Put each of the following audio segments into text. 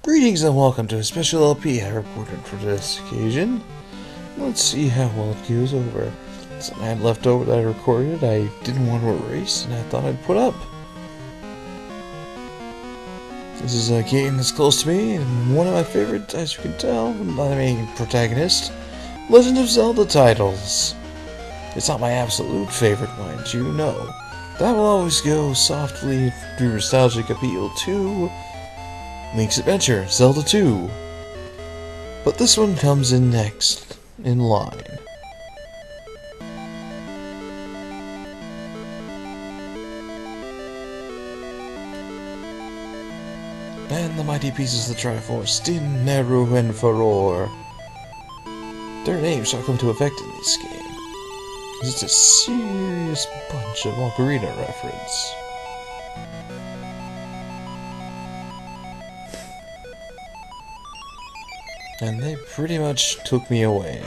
Greetings and welcome to a special LP I recorded for this occasion. Let's see how well it goes over. Something I had left over that I recorded I didn't want to erase and I thought I'd put up. This is a game that's close to me and one of my favorite, as you can tell, by the main protagonist, Legend of Zelda titles. It's not my absolute favorite, mind you, no. That will always go softly through nostalgic appeal to Link's Adventure, Zelda 2. But this one comes in next in line. And the mighty pieces of the triforce, Din, Neru, and Furor. Their names shall come to effect in this game. It's a serious bunch of Ocarina reference. And they pretty much took me away.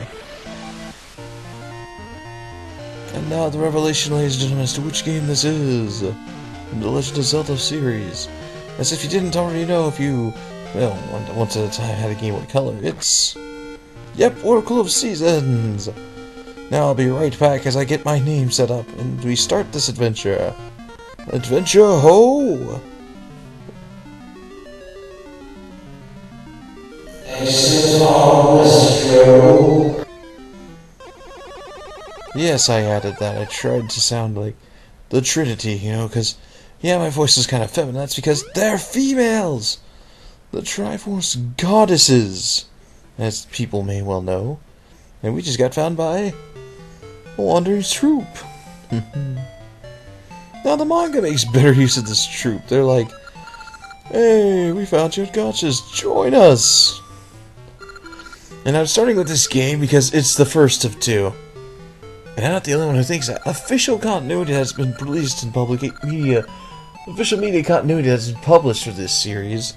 And now the revelation, ladies and gentlemen, as to which game this is. In the Legend of Zelda series. As if you didn't already know if you, well, once at a time had a Game Boy Color. It's, yep, Oracle of Seasons. Now I'll be right back as I get my name set up and we start this adventure. Adventure ho! This is always true. Yes, I added that. I tried to sound like the Trinity, you know, because, yeah, my voice is kind of feminine. That's because they're females! The Triforce goddesses, as people may well know. And we just got found by a wandering troop. Now the manga makes better use of this troop. They're like, hey, we found you at Gotcha's, join us! And I'm starting with this game because it's the first of two. And I'm not the only one who thinks that. Official continuity has been released in public media. Official media continuity that's been published for this series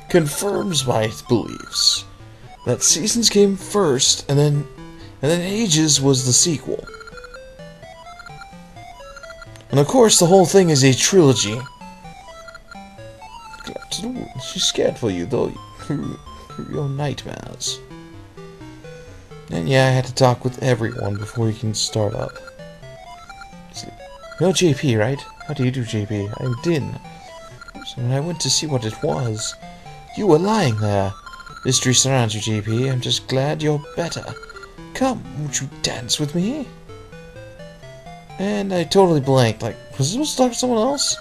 confirms my beliefs. That Seasons came first, and then Ages was the sequel. And of course, the whole thing is a trilogy. She's scared for you, though. Your nightmares. And yeah, I had to talk with everyone before we can start up. You're JP, right? How do you do, JP? I'm Din. So when I went to see what it was, you were lying there. Mystery surrounds you, JP. I'm just glad you're better. Come, won't you dance with me? And I totally blanked. Like, was I supposed to talk to someone else?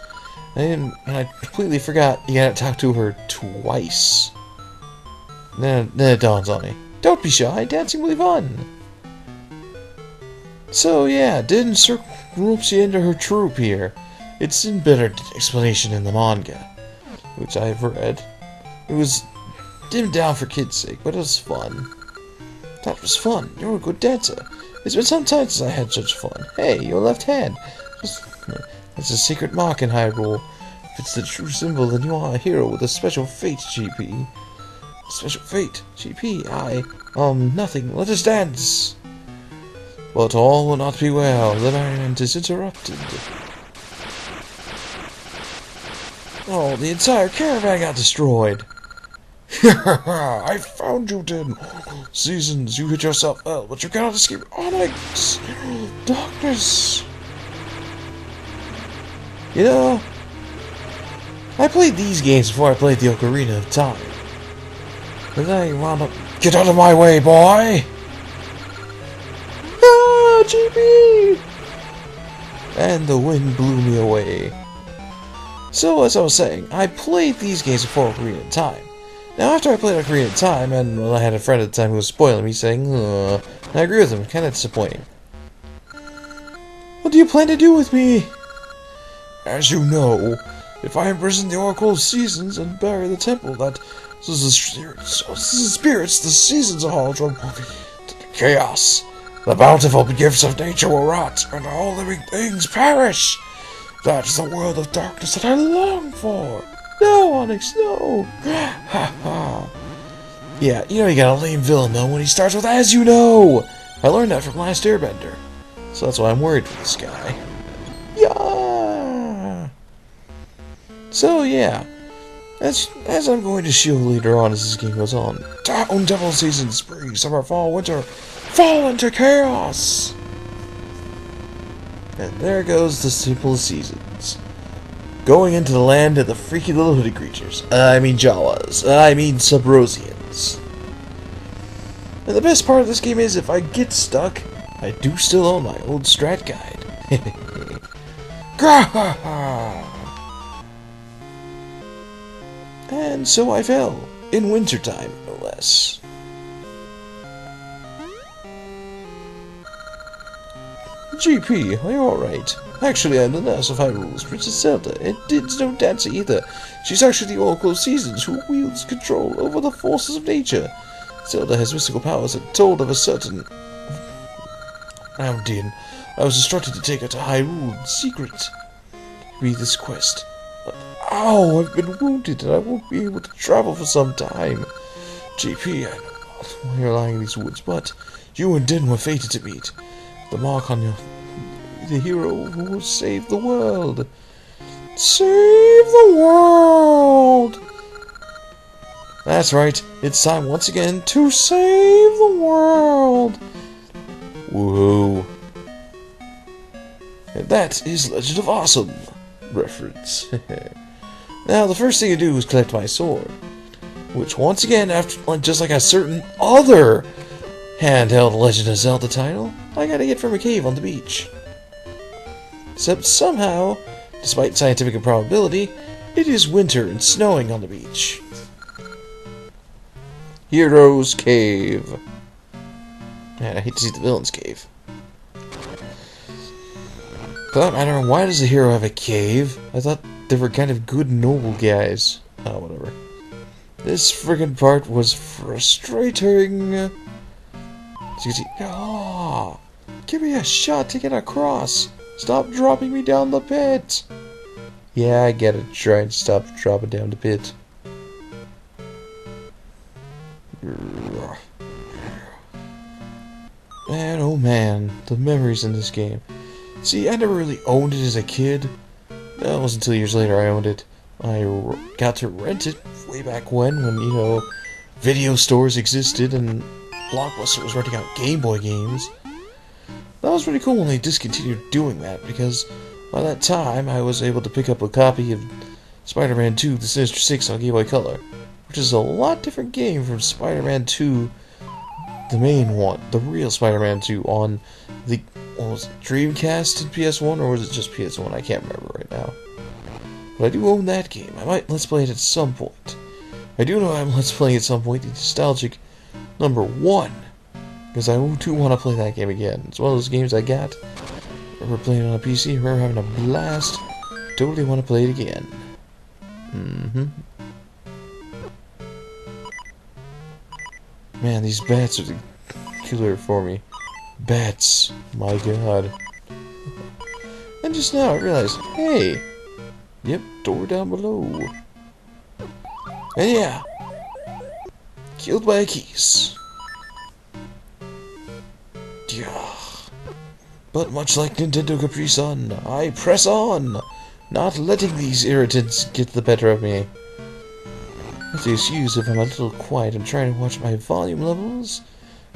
And I completely forgot you gotta talk to her twice. Then it dawns on me. Don't be shy, dancing will be fun. So yeah, Din ropes you into her troop here. It's in better explanation in the manga, which I've read. It was dimmed down for kids' sake, but it was fun. That was fun. You're a good dancer. It's been some time since I had such fun. Hey, your left hand. It's a secret mark in Hyrule. If it's the true symbol, then you are a hero with a special fate, GP. Special fate, GP, nothing. Let us dance. But all will not be well. The merriment is interrupted. Oh, the entire caravan got destroyed. I found you, Din. Seasons, you hit yourself well, but you cannot escape Onyx. Darkness. You know, I played these games before I played the Ocarina of Time. And then I wound up... Get out of my way, boy! Ah, GB! And the wind blew me away. So, as I was saying, I played these games before Ocarina of Time. Now, after I played Ocarina of Time, and well, I had a friend at the time who was spoiling me, saying, and I agree with him, kind of disappointing. What do you plan to do with me? As you know, if I imprison the Oracle of Seasons and bury the temple that... This is spirits, the seasons are all from chaos. The bountiful gifts of nature will rot, and all living things perish. That's the world of darkness that I long for. No, Onyx, no. Ha ha. Yeah, you know you got a lame villain though when he starts with "as you know." I learned that from Last Airbender, so that's why I'm worried for this guy. Yeah. So yeah. As I'm going to show later on as this game goes on. Town Devil Season, Spring, Summer, Fall, Winter, fall into chaos! And there goes the simple seasons. Going into the land of the freaky little hooded creatures. I mean Jawas. I mean Subrosians. And the best part of this game is if I get stuck, I do still own my old strat guide. And so I fell. In wintertime, no less. GP, are you alright? Actually, I'm the nurse of Hyrule's Princess Zelda, and it's no dancer either. She's actually the Oracle of Seasons who wields control over the forces of nature. Zelda has mystical powers and told of a certain... Din. I was instructed to take her to Hyrule in secret. Read this quest. Ow, I've been wounded and I won't be able to travel for some time. GP, I know not why you're lying in these woods, but you and Din were fated to meet. The mark on your... the hero who will save the world. Save the world! That's right, it's time once again to save the world! Woohoo! And that is Legend of Awesome reference. Now, the first thing to do is collect my sword, which once again, after just like a certain other handheld Legend of Zelda title, I gotta get from a cave on the beach. Except somehow, despite scientific improbability, it is winter and snowing on the beach. Hero's Cave. Man, I hate to see the villain's cave. For that matter, why does the hero have a cave? I thought they were kind of good, noble guys. Oh, whatever. This friggin' part was frustrating. As you can see, give me a shot to get across. Stop dropping me down the pit. Yeah, I get it. Try and stop dropping down the pit. Man, oh man, the memories in this game. See, I never really owned it as a kid. It wasn't until years later I owned it. I got to rent it way back when, you know, video stores existed and Blockbuster was renting out Game Boy games. That was pretty cool when they discontinued doing that, because by that time I was able to pick up a copy of Spider-Man 2: The Sinister Six on Game Boy Color, which is a lot different game from Spider-Man 2, the main one, the real Spider-Man 2 on the, what was it, Dreamcast and PS1, or was it just PS1? I can't remember right now. But I do own that game. I might Let's Play it at some point. I do know I'm Let's Playing at some point the nostalgic #1, because I do want to play that game again. It's one of those games I got. We're playing on a PC, we're having a blast. Totally want to play it again. Man, these bats are the killer for me. Bats, my god. And just now I realized, hey, yep, door down below. And yeah, killed by a keys. Yeah. But much like Nintendo Capri Sun, I press on, not letting these irritants get the better of me. Have to excuse if I'm a little quiet. I'm trying to watch my volume levels,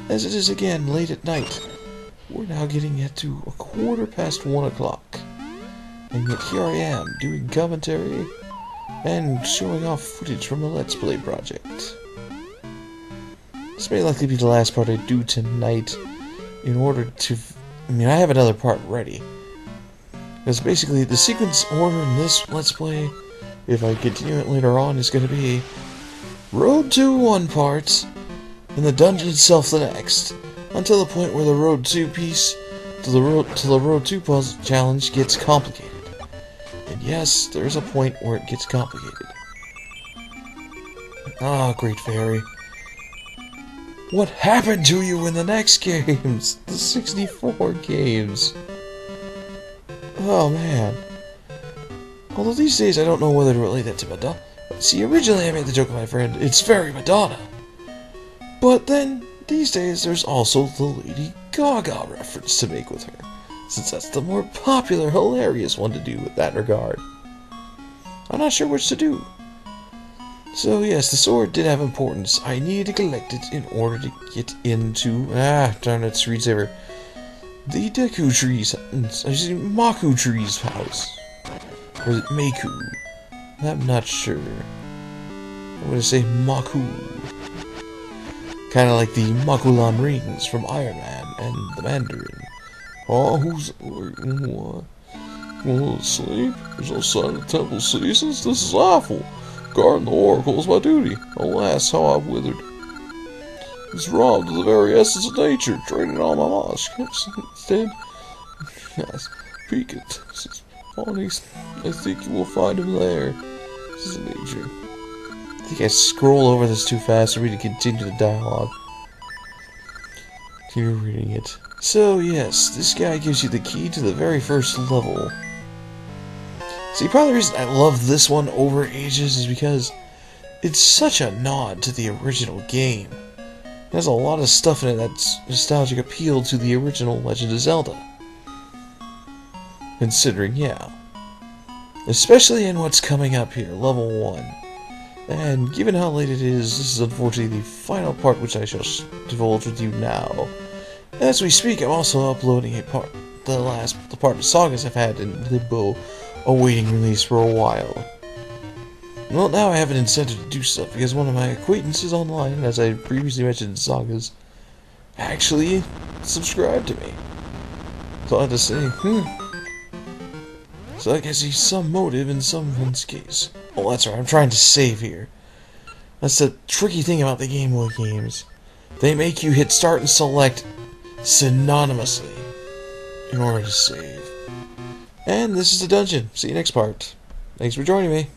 as it is again late at night. We're now getting it to 1:15 o'clock, and yet here I am doing commentary and showing off footage from the Let's Play project. This may likely be the last part I do tonight, in order to... I have another part ready. Because basically, the sequence order in this Let's Play, if I continue it later on, is going to be Road 2 one part, and the dungeon itself the next, until the point where the Road 2 piece to the Road 2 puzzle challenge gets complicated. And yes, there is a point where it gets complicated. Ah, Great Fairy. What happened to you in the next games? The 64 games. Oh man. Although these days I don't know whether to relate that to Madonna. See, originally I made the joke of my friend, it's very Madonna. But then, these days there's also the Lady Gaga reference to make with her, since that's the more popular, hilarious one to do with that regard. I'm not sure which to do. So yes, the sword did have importance. I needed to collect it in order to get into darn it, screensaver. The Deku tree's Maku tree's house. Or is it Maku? I'm not sure. I'm gonna say Maku. Kinda like the Makulan rings from Iron Man and the Mandarin. Oh, who's what? Will sleep? There's no sign of the temple seasons? This is awful. Guarding the oracle is my duty. Alas, how I've withered. It's robbed of the very essence of nature, draining all my manuscripts. Instead, yes, peek it. I think you will find him there. This is nature. I think I scroll over this too fast for me to continue the dialogue. You're reading it. So, yes, this guy gives you the key to the very first level. See, probably the reason I love this one over Ages is because it's such a nod to the original game. It has a lot of stuff in it that's nostalgic appeal to the original Legend of Zelda. Considering, yeah. Especially in what's coming up here, level 1. And given how late it is, this is unfortunately the final part which I shall divulge with you now. As we speak, I'm also uploading the part of sagas I've had in limbo, awaiting release for a while. Well, now I have an incentive to do stuff because one of my acquaintances online, as I previously mentioned in sagas, actually subscribed to me. So I had to say, So I guess he's some motive in someone's case. Oh, that's right, I'm trying to save here. That's the tricky thing about the Game Boy games. They make you hit start and select synonymously in order to save. And this is the dungeon. See you next part. Thanks for joining me.